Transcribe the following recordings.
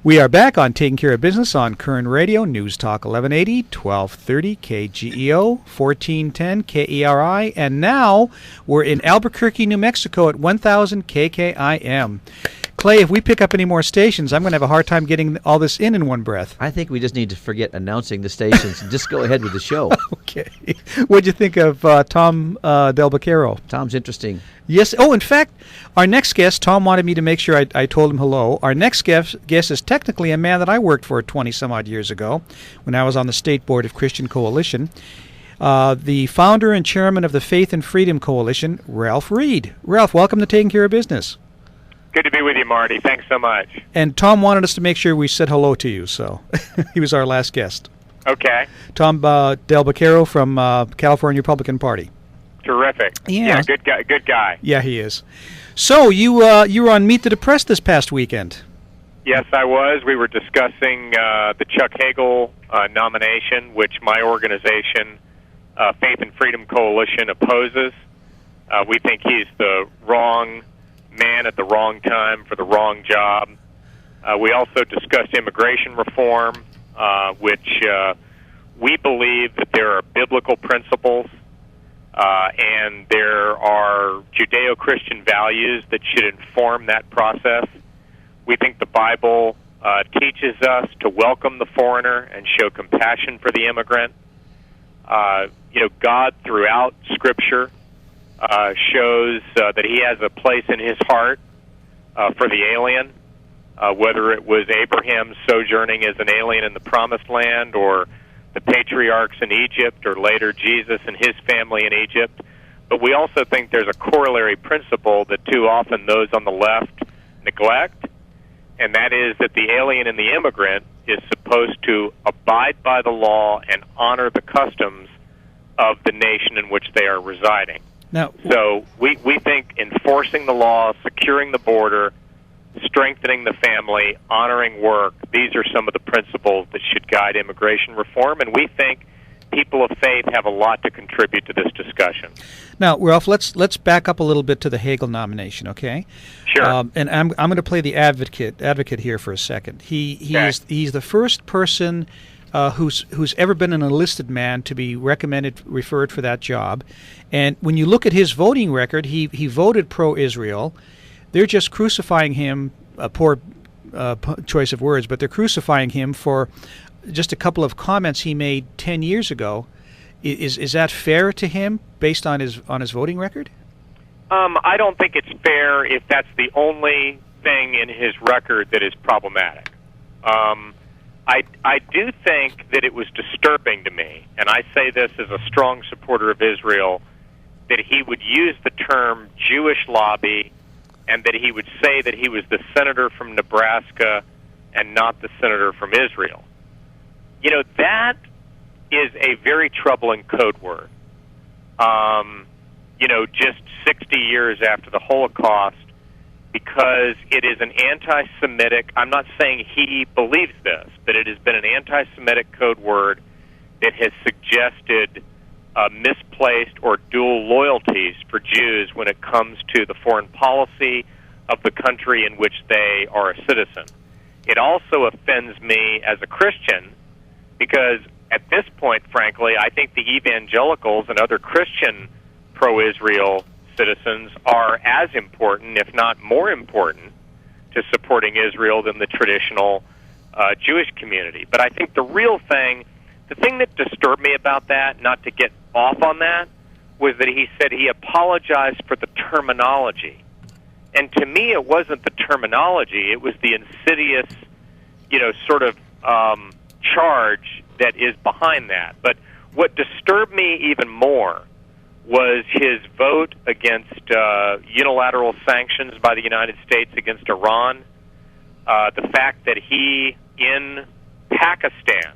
We are back on Taking Care of Business on Koerner Radio, News Talk 1180, 1230 KGEO, 1410 KERI, and now we're in Albuquerque, New Mexico at 1000 KKIM. Clay, if we pick up any more stations, I'm going to have a hard time getting all this in one breath. I think we just need to forget announcing the stations and just go ahead with the show. Okay. What'd you think of Tom Del Baquero? Tom's interesting. Yes. Oh, in fact, our next guest, Tom wanted me to make sure I told him hello. Our next guest is technically a man that I worked for 20-some-odd years ago when I was on the State Board of Christian Coalition. The founder and chairman of the Faith and Freedom Coalition, Ralph Reed. Ralph, welcome to Taking Care of Business. Good to be with you, Marty. Thanks so much. And Tom wanted us to make sure we said hello to you, so he was our last guest. Okay. Tom Del Baquero from California Republican Party. Terrific. Yeah, good guy. Good guy. Yeah, he is. So you were on Meet the Depressed this past weekend. Yes, I was. We were discussing the Chuck Hagel nomination, which my organization, Faith and Freedom Coalition, opposes. We think he's the wrong man at the wrong time for the wrong job. We also discussed immigration reform, which we believe that there are biblical principles and there are Judeo-Christian values that should inform that process. We think the Bible teaches us to welcome the foreigner and show compassion for the immigrant. God throughout Scripture shows that he has a place in his heart for the alien, whether it was Abraham sojourning as an alien in the Promised Land or the patriarchs in Egypt or later Jesus and his family in Egypt. But we also think there's a corollary principle that too often those on the left neglect, and that is that the alien and the immigrant is supposed to abide by the law and honor the customs of the nation in which they are residing. Now, so we think enforcing the law, securing the border, strengthening the family, honoring work, these are some of the principles that should guide immigration reform, and we think people of faith have a lot to contribute to this discussion. Now, Ralph, let's back up a little bit to the Hagel nomination, okay? Sure. And I'm going to play the advocate here for a second. He's the first person who's ever been an enlisted man to be referred for that job. And when you look at his voting record, he voted pro-Israel. They're just crucifying him, a poor choice of words, but they're crucifying him for just a couple of comments he made 10 years ago. Is that fair to him based on his voting record? I don't think it's fair if that's the only thing in his record that is problematic. I do think that it was disturbing to me, and I say this as a strong supporter of Israel, that he would use the term Jewish lobby and that he would say that he was the senator from Nebraska and not the senator from Israel. That is a very troubling code word. Just 60 years after the Holocaust, because it is an anti-Semitic, I'm not saying he believes this, but it has been an anti-Semitic code word that has suggested misplaced or dual loyalties for Jews when it comes to the foreign policy of the country in which they are a citizen. It also offends me as a Christian because at this point, frankly, I think the evangelicals and other Christian pro-Israel citizens are as important, if not more important, to supporting Israel than the traditional Jewish community. But I think the thing that disturbed me about that, not to get off on that, was that he said he apologized for the terminology. And to me, it wasn't the terminology, it was the insidious, charge that is behind that. But what disturbed me even more was his vote against unilateral sanctions by the United States against Iran, the fact that he, in Pakistan,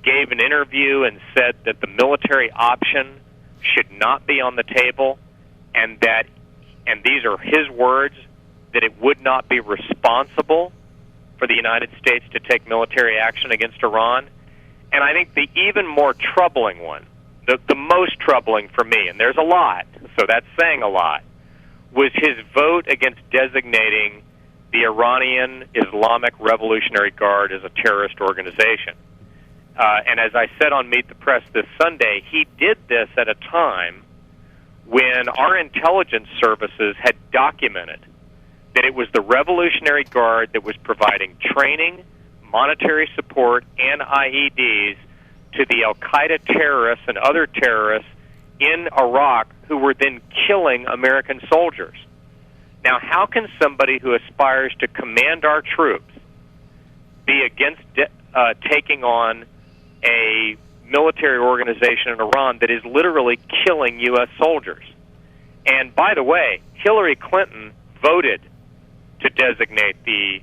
gave an interview and said that the military option should not be on the table, and these are his words, that it would not be responsible for the United States to take military action against Iran. And I think the even more troubling one, the most troubling for me, and there's a lot, so that's saying a lot, was his vote against designating the Iranian Islamic Revolutionary Guard is a terrorist organization. And as I said on Meet the Press this Sunday, he did this at a time when our intelligence services had documented that it was the Revolutionary Guard that was providing training, monetary support, and IEDs to the al-Qaeda terrorists and other terrorists in Iraq who were then killing American soldiers. Now, how can somebody who aspires to command our troops be against taking on a military organization in Iran that is literally killing U.S. soldiers? And by the way, Hillary Clinton voted to designate the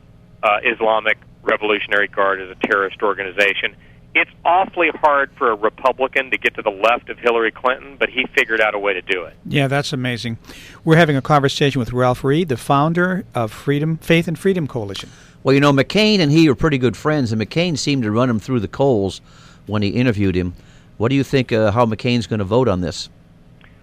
Islamic Revolutionary Guard as a terrorist organization. It's awfully hard for a Republican to get to the left of Hillary Clinton, but he figured out a way to do it. Yeah, that's amazing. We're having a conversation with Ralph Reed, the founder of Faith and Freedom Coalition. Well, you know, McCain and he are pretty good friends, and McCain seemed to run him through the coals when he interviewed him. What do you think how McCain's going to vote on this?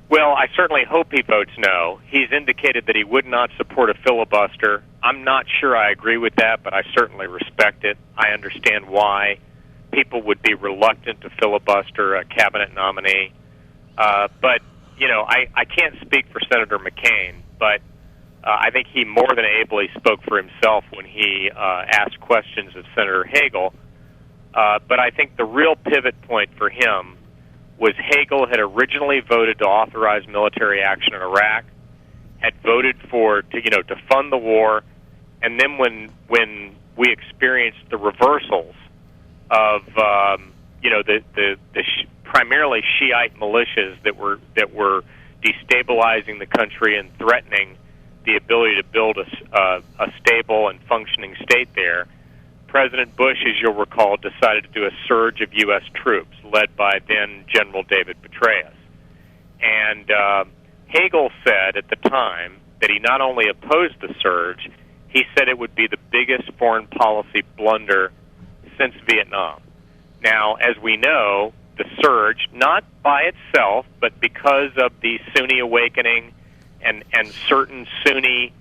Well, I certainly hope he votes no. He's indicated that he would not support a filibuster. I'm not sure I agree with that, but I certainly respect it. I understand why people would be reluctant to filibuster a cabinet nominee. But, you know, I can't speak for Senator McCain, but I think he more than ably spoke for himself when he asked questions of Senator Hagel. But I think the real pivot point for him was Hagel had originally voted to authorize military action in Iraq, had voted to fund the war, and then when we experienced the reversals of primarily Shiite militias that were destabilizing the country and threatening the ability to build a stable and functioning state there, President Bush, as you'll recall, decided to do a surge of U.S. troops led by then General David Petraeus. And Hagel said at the time that he not only opposed the surge, he said it would be the biggest foreign policy blunder since Vietnam. Now, as we know, the surge, not by itself, but because of the Sunni awakening and certain Sunni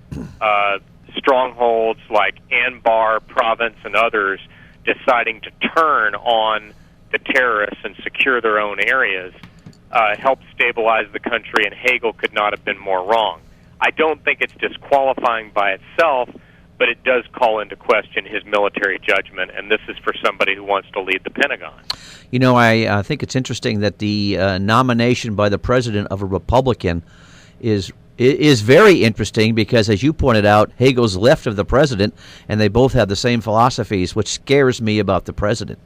strongholds like Anbar province and others deciding to turn on the terrorists and secure their own areas, helped stabilize the country, and Hagel could not have been more wrong. I don't think it's disqualifying by itself, but it does call into question his military judgment, and this is for somebody who wants to lead the Pentagon. You know, I think it's interesting that the nomination by the president of a Republican is very interesting because, as you pointed out, Hagel's left of the president, and they both have the same philosophies, which scares me about the president.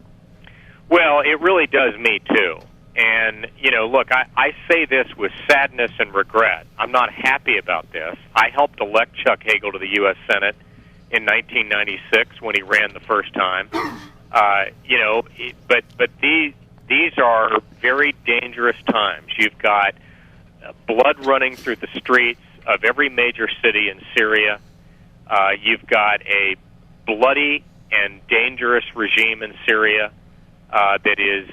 Well, it really does me, too. And, you know, look, I say this with sadness and regret. I'm not happy about this. I helped elect Chuck Hagel to the U.S. Senate in 1996 when he ran the first time. But these are very dangerous times. You've got blood running through the streets of every major city in Syria. You've got a bloody and dangerous regime in Syria that is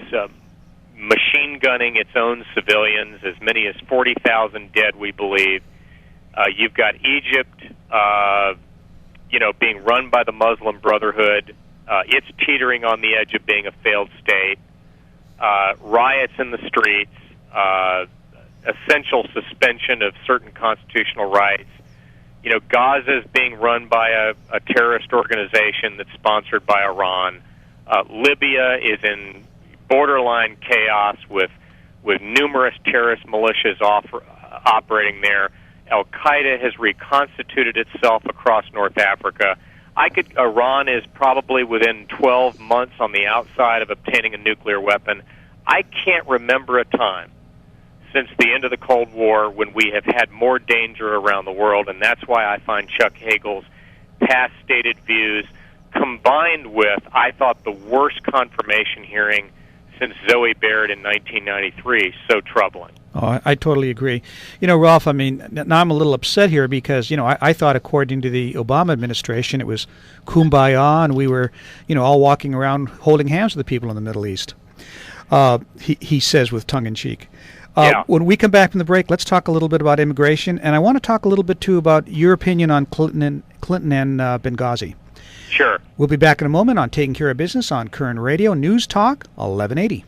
machine gunning its own civilians, as many as 40,000 dead, we believe. You've got Egypt, being run by the Muslim Brotherhood. It's teetering on the edge of being a failed state. Riots in the streets, essential suspension of certain constitutional rights. You know, Gaza is being run by a terrorist organization that's sponsored by Iran. Libya is in borderline chaos with numerous terrorist militias operating there. Al-Qaeda has reconstituted itself across North Africa. Iran is probably within 12 months on the outside of obtaining a nuclear weapon. I can't remember a time since the end of the Cold War when we have had more danger around the world, and that's why I find Chuck Hagel's past stated views combined with, I thought, the worst confirmation hearing since Zoe Baird in 1993 so troubling. Oh, I totally agree. You know, Ralph, I mean, now I'm a little upset here because, you know, I thought according to the Obama administration it was kumbaya and we were, you know, all walking around holding hands with the people in the Middle East. He says with tongue-in-cheek. When we come back from the break, let's talk a little bit about immigration, and I want to talk a little bit, too, about your opinion on Clinton and Benghazi. Sure. We'll be back in a moment on Taking Care of Business on Koerner Radio, News Talk 1180.